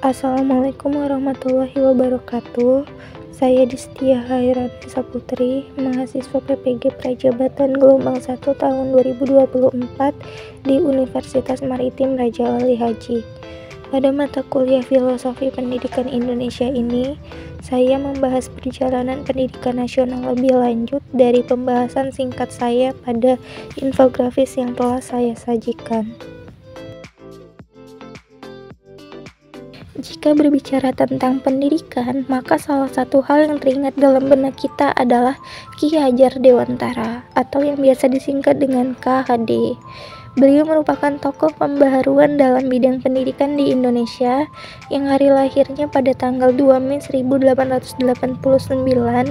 Assalamualaikum warahmatullahi wabarakatuh. Saya Distia Hairani Saputri, mahasiswa PPG Prajabatan Gelombang 1 tahun 2024 di Universitas Maritim Raja Wali Haji. Pada mata kuliah Filosofi Pendidikan Indonesia ini, saya membahas perjalanan pendidikan nasional lebih lanjut dari pembahasan singkat saya pada infografis yang telah saya sajikan. Jika berbicara tentang pendidikan, maka salah satu hal yang teringat dalam benak kita adalah Ki Hajar Dewantara atau yang biasa disingkat dengan KHD. Beliau merupakan tokoh pembaharuan dalam bidang pendidikan di Indonesia yang hari lahirnya pada tanggal 2 Mei 1889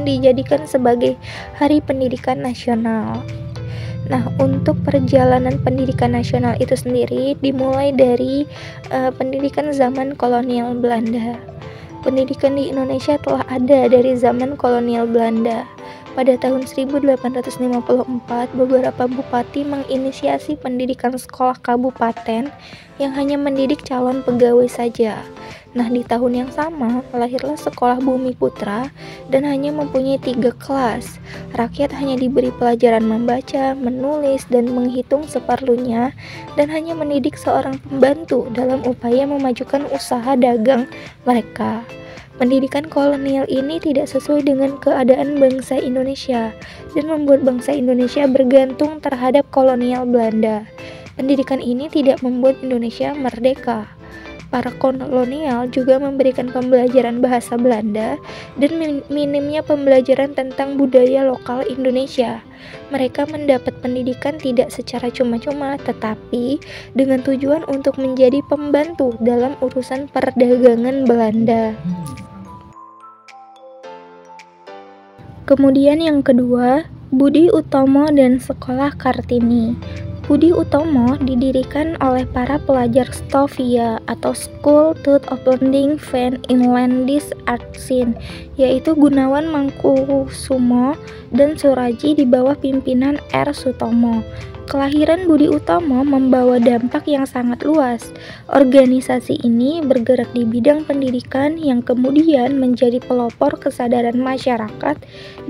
dijadikan sebagai Hari Pendidikan Nasional. Nah, untuk perjalanan pendidikan nasional itu sendiri dimulai dari pendidikan zaman kolonial Belanda. Pendidikan di Indonesia telah ada dari zaman kolonial Belanda. Pada tahun 1854, beberapa bupati menginisiasi pendidikan sekolah kabupaten yang hanya mendidik calon pegawai saja. Nah, di tahun yang sama, lahirlah sekolah Bumi Putra dan hanya mempunyai 3 kelas. Rakyat hanya diberi pelajaran membaca, menulis, dan menghitung seperlunya, dan hanya mendidik seorang pembantu dalam upaya memajukan usaha dagang mereka. Pendidikan kolonial ini tidak sesuai dengan keadaan bangsa Indonesia dan membuat bangsa Indonesia bergantung terhadap kolonial Belanda. Pendidikan ini tidak membuat Indonesia merdeka. Para kolonial juga memberikan pembelajaran bahasa Belanda dan minimnya pembelajaran tentang budaya lokal Indonesia. Mereka mendapat pendidikan tidak secara cuma-cuma, tetapi dengan tujuan untuk menjadi pembantu dalam urusan perdagangan Belanda. Kemudian yang kedua, Budi Utomo dan Sekolah Kartini. Budi Utomo didirikan oleh para pelajar Stovia atau School Tooth of Learning van Inlandis Artsin, yaitu Gunawan Mangkusumo dan Suraji di bawah pimpinan R. Sutomo. Kelahiran Budi Utomo membawa dampak yang sangat luas. Organisasi ini bergerak di bidang pendidikan yang kemudian menjadi pelopor kesadaran masyarakat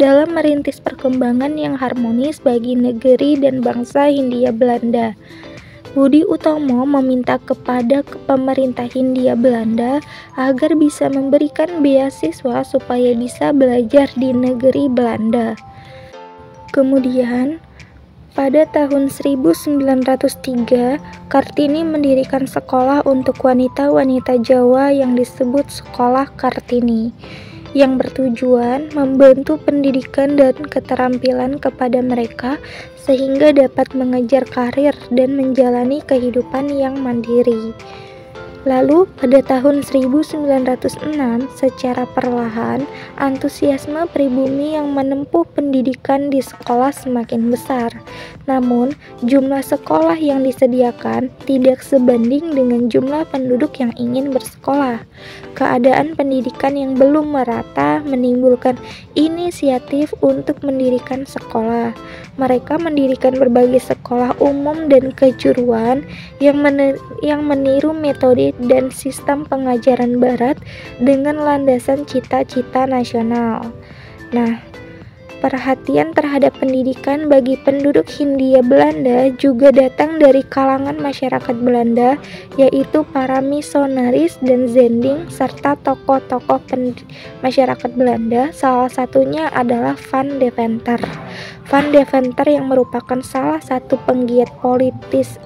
dalam merintis perkembangan yang harmonis bagi negeri dan bangsa Hindia Belanda. Budi Utomo meminta kepada pemerintah Hindia Belanda agar bisa memberikan beasiswa supaya bisa belajar di negeri Belanda. Kemudian, pada tahun 1903, Kartini mendirikan sekolah untuk wanita-wanita Jawa yang disebut Sekolah Kartini, yang bertujuan membantu pendidikan dan keterampilan kepada mereka sehingga dapat mengejar karir dan menjalani kehidupan yang mandiri. Lalu pada tahun 1906, secara perlahan, antusiasme pribumi yang menempuh pendidikan di sekolah semakin besar. Namun, jumlah sekolah yang disediakan tidak sebanding dengan jumlah penduduk yang ingin bersekolah. Keadaan pendidikan yang belum merata menimbulkan inisiatif untuk mendirikan sekolah. Mereka mendirikan berbagai sekolah umum dan kejuruan yang meniru metode dan sistem pengajaran barat dengan landasan cita-cita nasional. Nah, perhatian terhadap pendidikan bagi penduduk Hindia Belanda juga datang dari kalangan masyarakat Belanda, yaitu para misionaris dan zending serta tokoh-tokoh masyarakat Belanda. Salah satunya adalah Van Deventer. Van Deventer yang merupakan salah satu penggiat politis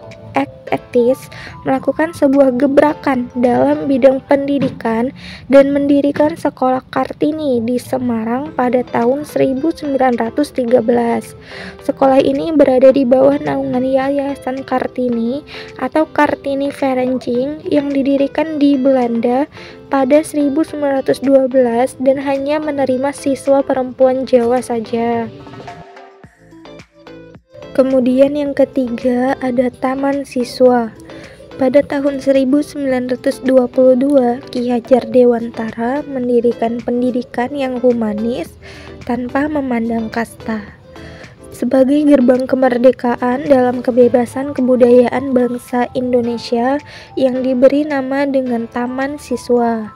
etis melakukan sebuah gebrakan dalam bidang pendidikan dan mendirikan sekolah Kartini di Semarang pada tahun 1913. Sekolah ini berada di bawah naungan Yayasan Kartini atau Kartini Vereniging yang didirikan di Belanda pada 1912 dan hanya menerima siswa perempuan Jawa saja. Kemudian yang ketiga ada Taman Siswa. Pada tahun 1922, Ki Hajar Dewantara mendirikan pendidikan yang humanis tanpa memandang kasta. sebagai gerbang kemerdekaan dalam kebebasan kebudayaan bangsa Indonesia yang diberi nama dengan Taman Siswa,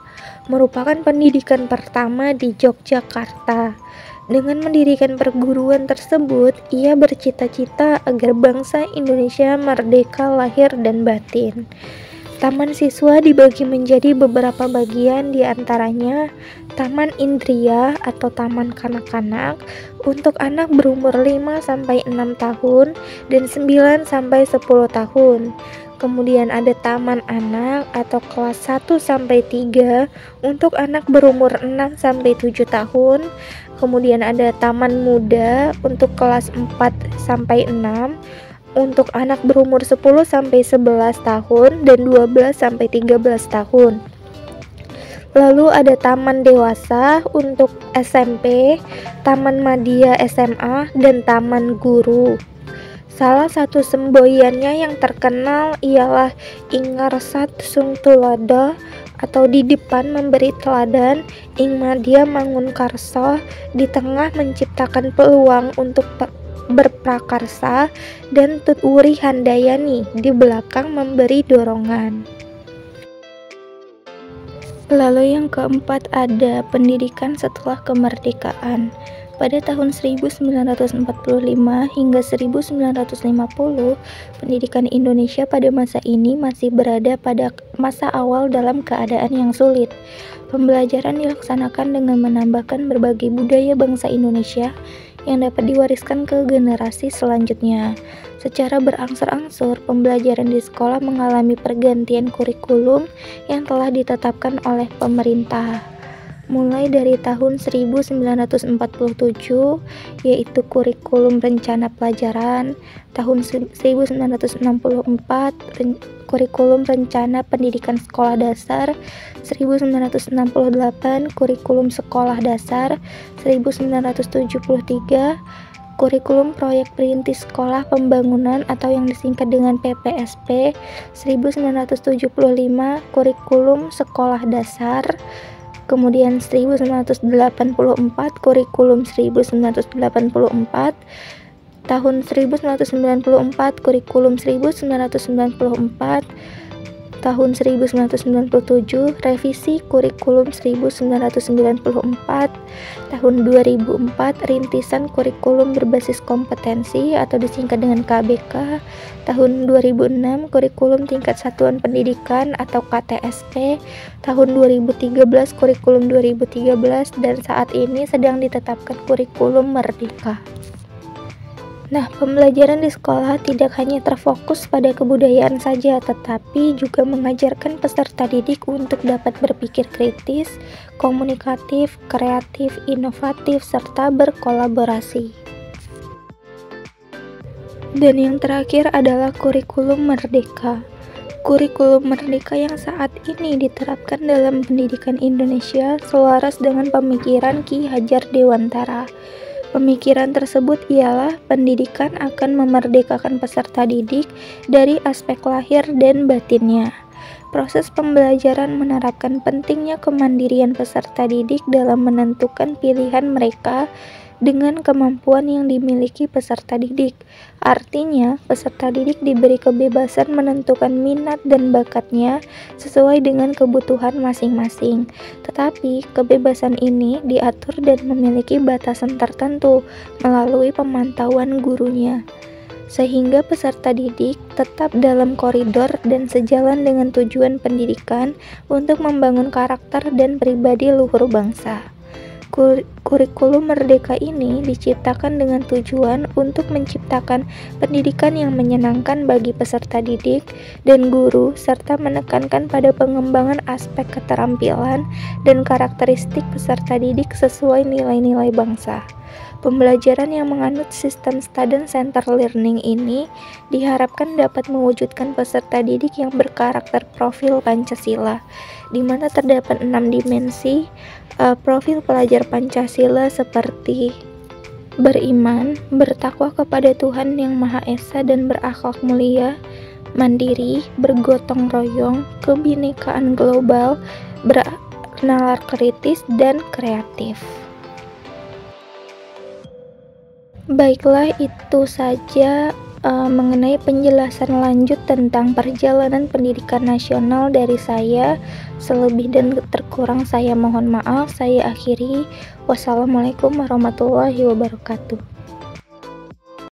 merupakan pendidikan pertama di Yogyakarta. Dengan mendirikan perguruan tersebut, ia bercita-cita agar bangsa Indonesia merdeka lahir dan batin. Taman Siswa dibagi menjadi beberapa bagian, di antaranya Taman Indria atau Taman Kanak-kanak untuk anak berumur 5-6 tahun dan 9-10 tahun. Kemudian ada Taman Anak atau kelas 1-3 untuk anak berumur 6-7 tahun. Kemudian ada Taman Muda untuk kelas 4-6 untuk anak berumur 10-11 tahun dan 12-13 tahun. Lalu ada Taman Dewasa untuk SMP, Taman Madya SMA, dan Taman Guru. Salah satu semboyannya yang terkenal ialah Ingarsat Sung Tulodo atau di depan memberi teladan, Ing Madya Mangun Karso, di tengah menciptakan peluang untuk berprakarsa, dan Tut Wuri Handayani di belakang memberi dorongan. Lalu yang keempat ada pendidikan setelah kemerdekaan. Pada tahun 1945 hingga 1950, pendidikan Indonesia pada masa ini masih berada pada masa awal dalam keadaan yang sulit. Pembelajaran dilaksanakan dengan menambahkan berbagai budaya bangsa Indonesia yang dapat diwariskan ke generasi selanjutnya. Secara berangsur-angsur, pembelajaran di sekolah mengalami pergantian kurikulum yang telah ditetapkan oleh pemerintah. Mulai dari tahun 1947, yaitu kurikulum rencana pelajaran, tahun 1964 kurikulum rencana pendidikan sekolah dasar, 1968 kurikulum sekolah dasar, 1973 kurikulum proyek perintis sekolah pembangunan atau yang disingkat dengan PPSP, 1975 kurikulum sekolah dasar, kemudian 1984 kurikulum 1984, tahun 1994 kurikulum 1994, tahun 1997 revisi kurikulum 1994, tahun 2004 rintisan kurikulum berbasis kompetensi atau disingkat dengan KBK, tahun 2006 kurikulum tingkat satuan pendidikan atau KTSP, tahun 2013 kurikulum 2013, dan saat ini sedang ditetapkan kurikulum Merdeka. Nah, pembelajaran di sekolah tidak hanya terfokus pada kebudayaan saja, tetapi juga mengajarkan peserta didik untuk dapat berpikir kritis, komunikatif, kreatif, inovatif, serta berkolaborasi. Dan yang terakhir adalah kurikulum Merdeka. Kurikulum Merdeka yang saat ini diterapkan dalam pendidikan Indonesia selaras dengan pemikiran Ki Hajar Dewantara. Pemikiran tersebut ialah pendidikan akan memerdekakan peserta didik dari aspek lahir dan batinnya. Proses pembelajaran menerapkan pentingnya kemandirian peserta didik dalam menentukan pilihan mereka dengan kemampuan yang dimiliki peserta didik. Artinya, peserta didik diberi kebebasan menentukan minat dan bakatnya sesuai dengan kebutuhan masing-masing. Tetapi, kebebasan ini diatur dan memiliki batasan tertentu melalui pemantauan gurunya, sehingga peserta didik tetap dalam koridor dan sejalan dengan tujuan pendidikan untuk membangun karakter dan pribadi luhur bangsa. Kurikulum Merdeka ini diciptakan dengan tujuan untuk menciptakan pendidikan yang menyenangkan bagi peserta didik dan guru, serta menekankan pada pengembangan aspek keterampilan dan karakteristik peserta didik sesuai nilai-nilai bangsa. Pembelajaran yang menganut sistem student center learning ini diharapkan dapat mewujudkan peserta didik yang berkarakter profil Pancasila, di mana terdapat 6 dimensi profil pelajar Pancasila seperti beriman, bertakwa kepada Tuhan Yang Maha Esa dan berakhlak mulia, mandiri, bergotong royong, kebinekaan global, bernalar kritis, dan kreatif. Baiklah, itu saja mengenai penjelasan lanjut tentang perjalanan pendidikan nasional dari saya. Selebih dan terkurang saya mohon maaf. Saya akhiri. Wassalamualaikum warahmatullahi wabarakatuh.